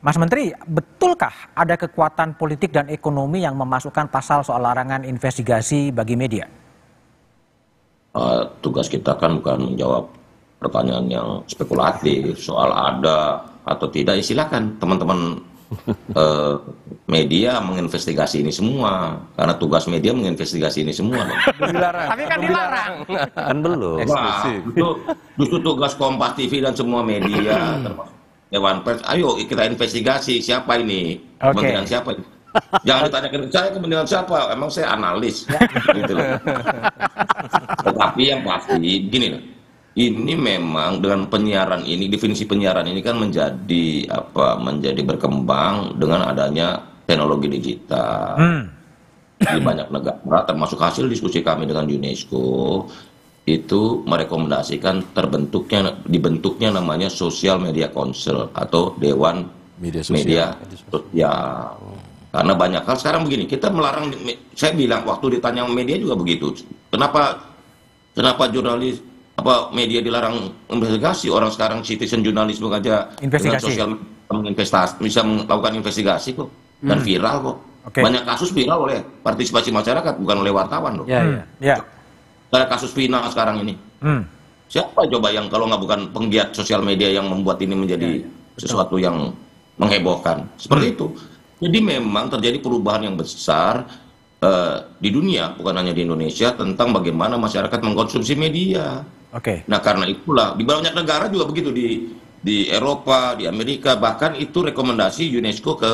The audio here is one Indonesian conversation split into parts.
Mas Menteri, betulkah ada kekuatan politik dan ekonomi yang memasukkan pasal soal larangan investigasi bagi media? Tugas kita kan bukan menjawab pertanyaan yang spekulatif soal ada atau tidak. Ya silakan teman-teman media menginvestigasi ini semua, karena tugas media menginvestigasi ini semua. Tapi kan dilarang. Kan belum. Wah, itu justru tugas Kompas TV dan semua media, termasuk Dewan Pers. Ayo kita investigasi siapa ini, kementerian siapa ini. Jangan ditanyakan saya kementerian siapa, emang saya analis. Gitu loh. Tetapi yang pasti begini loh. Ini memang dengan penyiaran ini, definisi penyiaran ini kan menjadi berkembang dengan adanya teknologi digital. Di banyak negara, termasuk hasil diskusi kami dengan UNESCO, itu merekomendasikan dibentuknya namanya Social Media Council atau Dewan Media Sosial. Karena banyak hal sekarang begini, kita melarang, saya bilang waktu ditanya media juga begitu. Kenapa jurnalis media dilarang investigasi? Orang sekarang citizen jurnalisme aja dengan sosial bisa melakukan investigasi kok, dan viral kok. Banyak kasus viral oleh partisipasi masyarakat, bukan oleh wartawan loh. Ada kasus final sekarang ini. Siapa coba yang kalau nggak bukan penggiat sosial media yang membuat ini menjadi sesuatu yang menghebohkan seperti itu. Jadi memang terjadi perubahan yang besar di dunia, bukan hanya di Indonesia, tentang bagaimana masyarakat mengkonsumsi media. Nah karena itulah di banyak negara juga begitu, di Eropa, di Amerika, bahkan itu rekomendasi UNESCO ke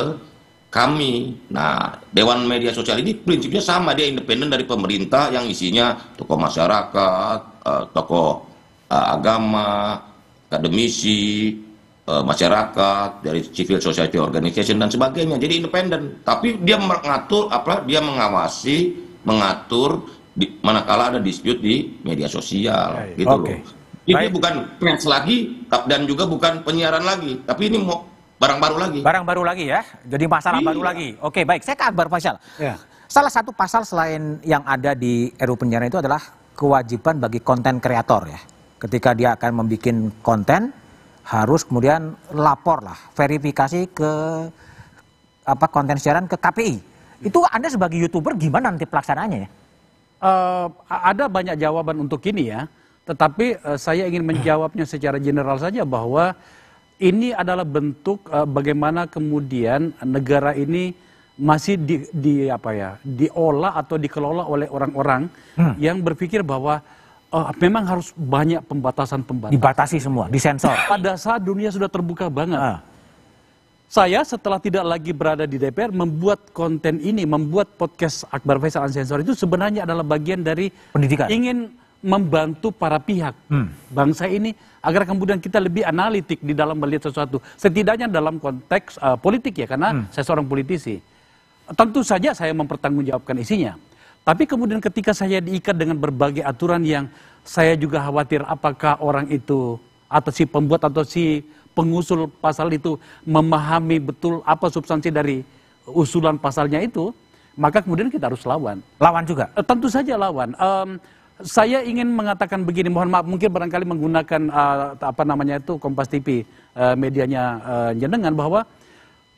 kami. Nah Dewan Media Sosial ini prinsipnya sama, dia independen dari pemerintah yang isinya tokoh masyarakat, tokoh agama, akademisi, masyarakat, dari civil society organization dan sebagainya. Jadi independen, tapi dia mengatur dia mengatur manakala ada dispute di media sosial, gitu loh. Ini bukan pers lagi dan juga bukan penyiaran lagi, tapi ini mau barang baru lagi. Barang baru lagi ya, jadi masalah baru lagi. Oke, baik, saya ke Akbar Faisal. Salah satu pasal selain yang ada di RUU Penyiaran itu adalah kewajiban bagi konten kreator ya. Ketika dia akan membuat konten, harus kemudian lapor lah, verifikasi ke konten siaran ke KPI. Itu Anda sebagai YouTuber gimana nanti pelaksanaannya ya? Ada banyak jawaban untuk ini ya, tetapi saya ingin menjawabnya secara general saja bahwa ini adalah bentuk bagaimana kemudian negara ini masih diolah atau dikelola oleh orang-orang yang berpikir bahwa memang harus banyak pembatasan. Dibatasi semua, disensor. Pada saat dunia sudah terbuka banget. Saya setelah tidak lagi berada di DPR membuat konten ini, membuat podcast Akbar Faisal Unsensor itu sebenarnya adalah bagian dari pendidikan. Ingin membantu para pihak bangsa ini agar kemudian kita lebih analitik di dalam melihat sesuatu. Setidaknya dalam konteks politik ya, karena saya seorang politisi. Tentu saja saya mempertanggungjawabkan isinya. Tapi kemudian ketika saya diikat dengan berbagai aturan yang saya juga khawatir apakah orang itu atau si pembuat atau si pengusul pasal itu memahami betul apa substansi dari usulan pasalnya itu, maka kemudian kita harus lawan. Lawan juga? Tentu saja lawan. Saya ingin mengatakan begini, mohon maaf mungkin barangkali menggunakan Kompas TV medianya jenengan, bahwa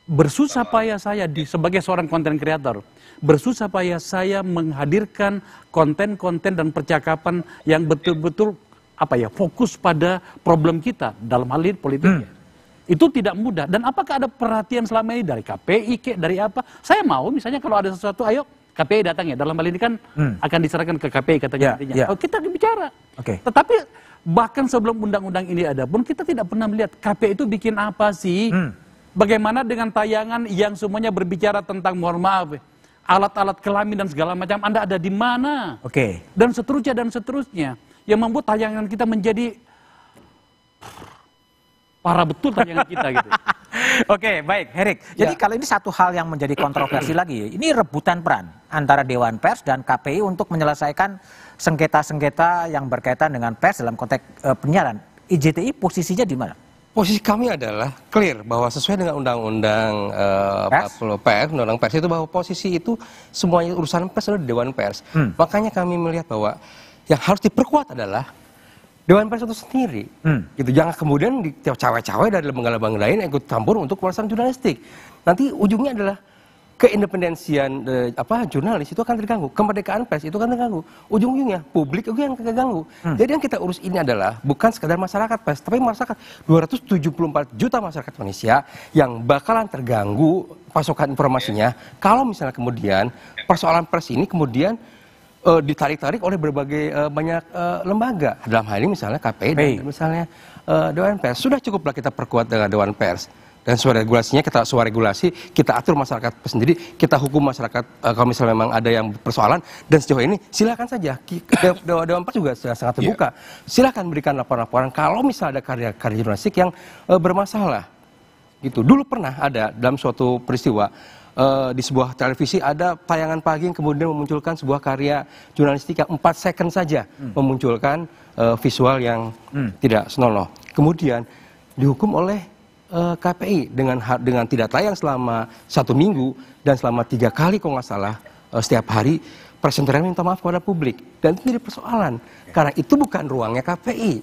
bersusah payah saya sebagai seorang konten kreator, bersusah payah saya menghadirkan konten-konten dan percakapan yang betul-betul fokus pada problem kita dalam hal ini politiknya. Itu tidak mudah. Dan apakah ada perhatian selama ini dari KPI dari apa? Saya mau misalnya kalau ada sesuatu, ayo KPI datang ya. Dalam hal ini kan akan diserahkan ke KPI katanya. Kita bicara. Tetapi bahkan sebelum undang-undang ini ada pun kita tidak pernah melihat KPI itu bikin apa sih? Bagaimana dengan tayangan yang semuanya berbicara tentang, mohon maaf, alat-alat kelamin dan segala macam, Anda ada di mana? Dan seterusnya. Yang membuat tayangan kita menjadi parah betul tayangan kita gitu. Oke, baik, Herik. Jadi kalau ini satu hal yang menjadi kontroversi lagi, ini rebutan peran antara Dewan Pers dan KPI untuk menyelesaikan sengketa-sengketa yang berkaitan dengan pers dalam konteks penyiaran. IJTI posisinya di mana? Posisi kami adalah clear bahwa sesuai dengan Undang-Undang 40 pers, Undang-Undang Pers itu, bahwa posisi itu semuanya urusan pers adalah Dewan Pers. Makanya kami melihat bahwa yang harus diperkuat adalah Dewan Pers itu sendiri. Gitu. Jangan kemudian cawe-cawe dari lembaga-lembaga lain ikut campur untuk urusan jurnalistik. Nanti ujungnya adalah keindependensian jurnalis itu akan terganggu, kemerdekaan pers itu akan terganggu, ujung-ujungnya publik itu yang terganggu. Jadi yang kita urus ini adalah bukan sekadar masyarakat pers, tapi masyarakat 274 juta masyarakat Indonesia yang bakalan terganggu pasokan informasinya kalau misalnya kemudian persoalan pers ini kemudian ditarik-tarik oleh berbagai banyak lembaga. Dalam hal ini misalnya KPI dan misalnya Dewan Pers. Sudah cukuplah kita perkuat dengan Dewan Pers. Dan sesuai regulasinya, sesuai regulasi, kita atur masyarakat sendiri, kita hukum masyarakat kalau misalnya memang ada yang persoalan, dan sejauh ini silakan saja, Dewan Pers juga sangat terbuka, silakan berikan laporan-laporan kalau misalnya ada karya-karya jurnalistik yang bermasalah. Gitu. Dulu pernah ada dalam suatu peristiwa, di sebuah televisi ada tayangan pagi yang kemudian memunculkan sebuah karya jurnalistik yang 4 second saja, memunculkan visual yang tidak senonoh. Kemudian dihukum oleh KPI dengan tidak tayang selama 1 minggu dan selama 3 kali kalau nggak salah setiap hari presentasinya minta maaf kepada publik, dan itu tidak persoalan karena itu bukan ruangnya KPI,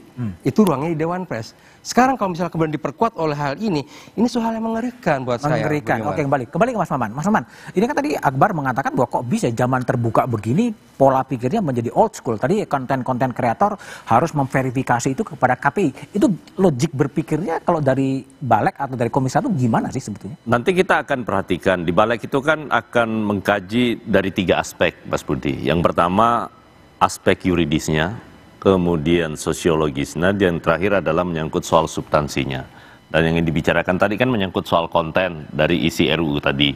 itu ruangnya di Dewan Pers. Sekarang kalau misalnya kemudian diperkuat oleh hal ini suatu hal yang mengerikan buat saya. Mengerikan. Oke, kembali ke Mas Maman. Mas Maman, ini kan tadi Akbar mengatakan bahwa kok bisa zaman terbuka begini pola pikirnya menjadi old school. Tadi konten-konten kreator harus memverifikasi itu kepada KPI. Itu logik berpikirnya kalau dari Balek atau dari Komisi 1 gimana sih sebetulnya? Nanti kita akan perhatikan di Balek itu kan akan mengkaji dari 3 aspek, Mas Budi. Yang pertama aspek yuridisnya, kemudian sosiologisnya, dan terakhir adalah menyangkut soal substansinya. Dan yang dibicarakan tadi kan menyangkut soal konten dari isi RUU tadi.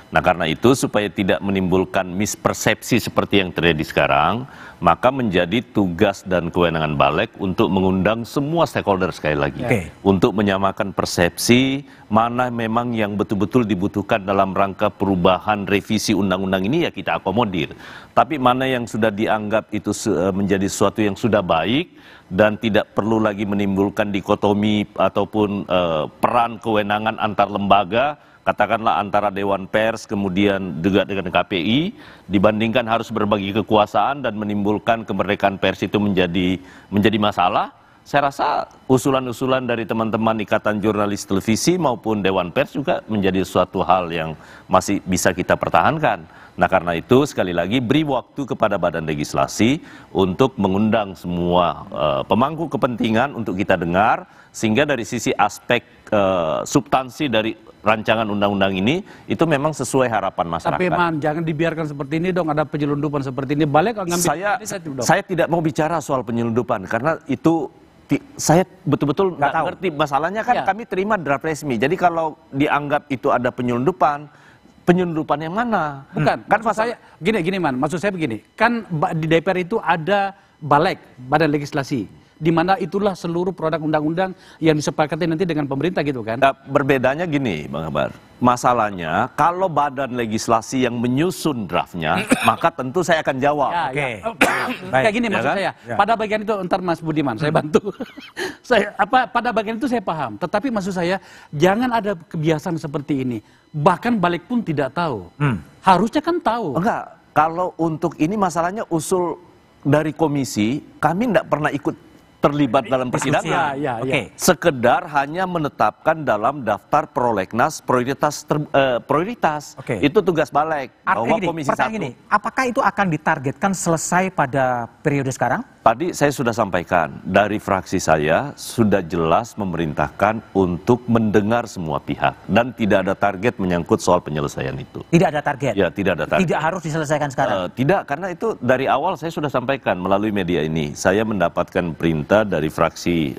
Nah karena itu supaya tidak menimbulkan mispersepsi seperti yang terjadi sekarang, maka menjadi tugas dan kewenangan Balek untuk mengundang semua stakeholder sekali lagi. Untuk menyamakan persepsi mana memang yang betul-betul dibutuhkan dalam rangka perubahan revisi undang-undang ini ya kita akomodir. Tapi mana yang sudah dianggap itu menjadi sesuatu yang sudah baik dan tidak perlu lagi menimbulkan dikotomi ataupun peran kewenangan antar lembaga, katakanlah antara Dewan Pers kemudian juga dengan KPI, dibandingkan harus berbagi kekuasaan dan menimbulkan kemerdekaan pers itu menjadi masalah. Saya rasa usulan-usulan dari teman-teman Ikatan Jurnalis Televisi maupun Dewan Pers juga menjadi suatu hal yang masih bisa kita pertahankan. Nah karena itu sekali lagi beri waktu kepada Badan Legislasi untuk mengundang semua pemangku kepentingan untuk kita dengar, sehingga dari sisi aspek substansi dari rancangan undang-undang ini itu memang sesuai harapan masyarakat. Tapi Man, jangan dibiarkan seperti ini dong, ada penyelundupan seperti ini. Balek ngambil saya tidak mau bicara soal penyelundupan karena itu saya betul-betul nggak ngerti masalahnya kan. Kami terima draft resmi. Jadi kalau dianggap itu ada penyelundupan yang mana? Bukan. Kan saya gini Man, maksud saya begini. Kan di DPR itu ada Balek, Badan Legislasi, di mana itulah seluruh produk undang-undang yang disepakati nanti dengan pemerintah gitu kan. Berbedanya gini Bang Akbar, masalahnya kalau Badan Legislasi yang menyusun draftnya, maka tentu saya akan jawab. Kayak gini maksud saya, pada bagian itu ntar Mas Budiman, saya bantu. Pada bagian itu saya paham, tetapi maksud saya jangan ada kebiasaan seperti ini. Bahkan Balek pun tidak tahu. Harusnya kan tahu. Enggak, kalau untuk ini masalahnya usul dari komisi, kami tidak pernah ikut terlibat dalam persidangan. Sekedar hanya menetapkan dalam daftar prolegnas prioritas. Itu tugas Balek. Bahwa Komisi 1. Apakah itu akan ditargetkan selesai pada periode sekarang? Tadi saya sudah sampaikan, dari fraksi saya sudah jelas memerintahkan untuk mendengar semua pihak. Dan tidak ada target menyangkut soal penyelesaian itu. Tidak ada target? Ya, tidak ada target. Tidak harus diselesaikan sekarang? Tidak, karena itu dari awal saya sudah sampaikan melalui media ini. Saya mendapatkan perintah dari fraksi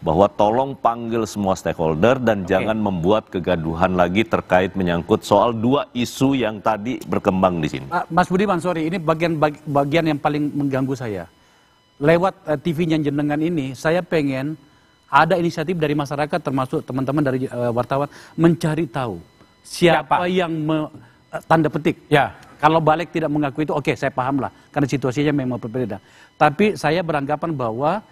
bahwa tolong panggil semua stakeholder dan jangan membuat kegaduhan lagi terkait menyangkut soal 2 isu yang tadi berkembang di sini. Mas Budiman, sorry, ini bagian yang paling mengganggu saya. Lewat TV-nya jenengan ini, saya pengen ada inisiatif dari masyarakat termasuk teman-teman dari wartawan mencari tahu siapa yang tanda petik. Kalau Balek tidak mengakui itu, oke, saya paham lah, karena situasinya memang berbeda. Tapi saya beranggapan bahwa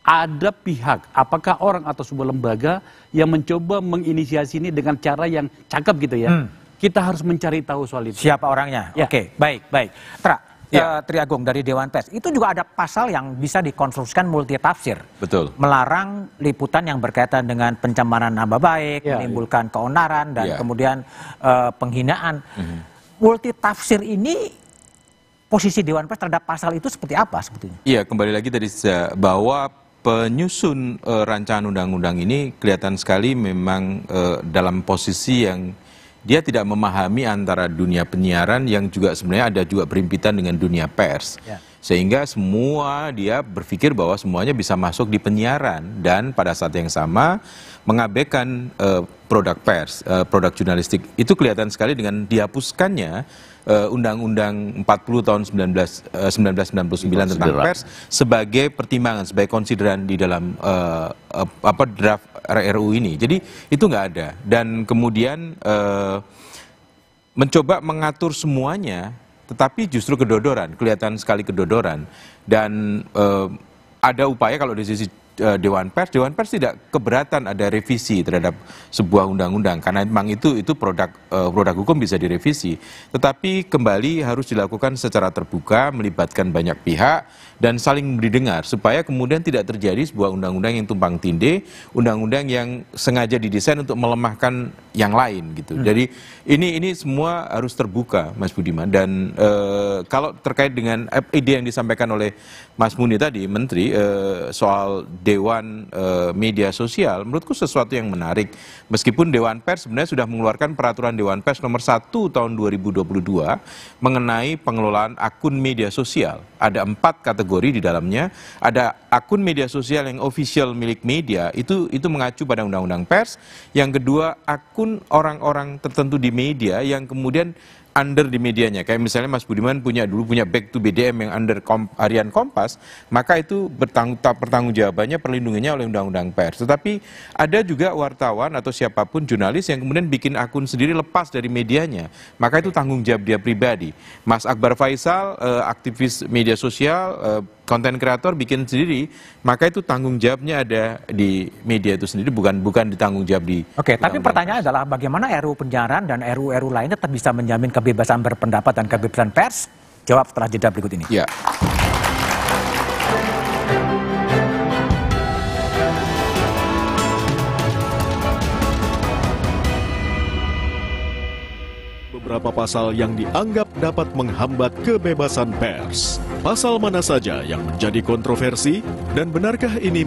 ada pihak, apakah orang atau sebuah lembaga yang mencoba menginisiasi ini dengan cara yang cakep gitu ya. Kita harus mencari tahu soal itu. Siapa orangnya? Oke, baik. Triagung dari Dewan Pers, itu juga ada pasal yang bisa dikonstruksikan multitafsir. Betul. Melarang liputan yang berkaitan dengan pencemaran nama baik, menimbulkan keonaran, dan kemudian penghinaan. Multitafsir ini, posisi Dewan Pers terhadap pasal itu seperti apa sebetulnya? Iya, kembali lagi tadi bahwa penyusun rancangan undang-undang ini kelihatan sekali memang dalam posisi yang dia tidak memahami antara dunia penyiaran yang juga sebenarnya ada juga berimpitan dengan dunia pers. Sehingga semua dia berpikir bahwa semuanya bisa masuk di penyiaran dan pada saat yang sama mengabaikan produk pers, produk jurnalistik. Itu kelihatan sekali dengan dihapuskannya Undang-Undang 40 tahun 1999 tentang pers sebagai pertimbangan, sebagai konsideran di dalam draft RUU ini. Jadi itu nggak ada. Dan kemudian mencoba mengatur semuanya, tetapi justru kedodoran, kelihatan sekali kedodoran. Dan ada upaya kalau di sisi Dewan Pers tidak keberatan ada revisi terhadap sebuah undang-undang karena memang itu produk hukum bisa direvisi, tetapi kembali harus dilakukan secara terbuka, melibatkan banyak pihak dan saling didengar supaya kemudian tidak terjadi sebuah undang-undang yang tumpang tindih, undang-undang yang sengaja didesain untuk melemahkan yang lain gitu. Jadi ini semua harus terbuka, Mas Budiman. Dan kalau terkait dengan ide yang disampaikan oleh Mas Muni tadi, Menteri, soal Dewan Media Sosial, menurutku sesuatu yang menarik. Meskipun Dewan Pers sebenarnya sudah mengeluarkan peraturan Dewan Pers nomor 1 tahun 2022 mengenai pengelolaan akun media sosial. Ada 4 kategori di dalamnya. Ada akun media sosial yang official milik media, itu mengacu pada Undang-Undang Pers. Yang kedua, akun orang-orang tertentu di media yang kemudian under di medianya. Kayak misalnya Mas Budiman punya Back to BDM yang under harian Kompas, maka itu pertanggungjawabannya, perlindungannya oleh Undang-Undang Pers. Tetapi ada juga wartawan atau siapapun jurnalis yang kemudian bikin akun sendiri lepas dari medianya, maka itu tanggung jawab dia pribadi. Mas Akbar Faisal, aktivis media sosial, konten kreator bikin sendiri, maka itu tanggung jawabnya ada di media itu sendiri, bukan ditanggung jawab di. Oke, tapi pertanyaan adalah bagaimana RUU penyiaran dan RUU lainnya tetap bisa menjamin kebebasan berpendapat dan kebebasan pers? Jawab setelah jeda berikut ini. Ya. Beberapa pasal yang dianggap dapat menghambat kebebasan pers. Pasal mana saja yang menjadi kontroversi dan benarkah ini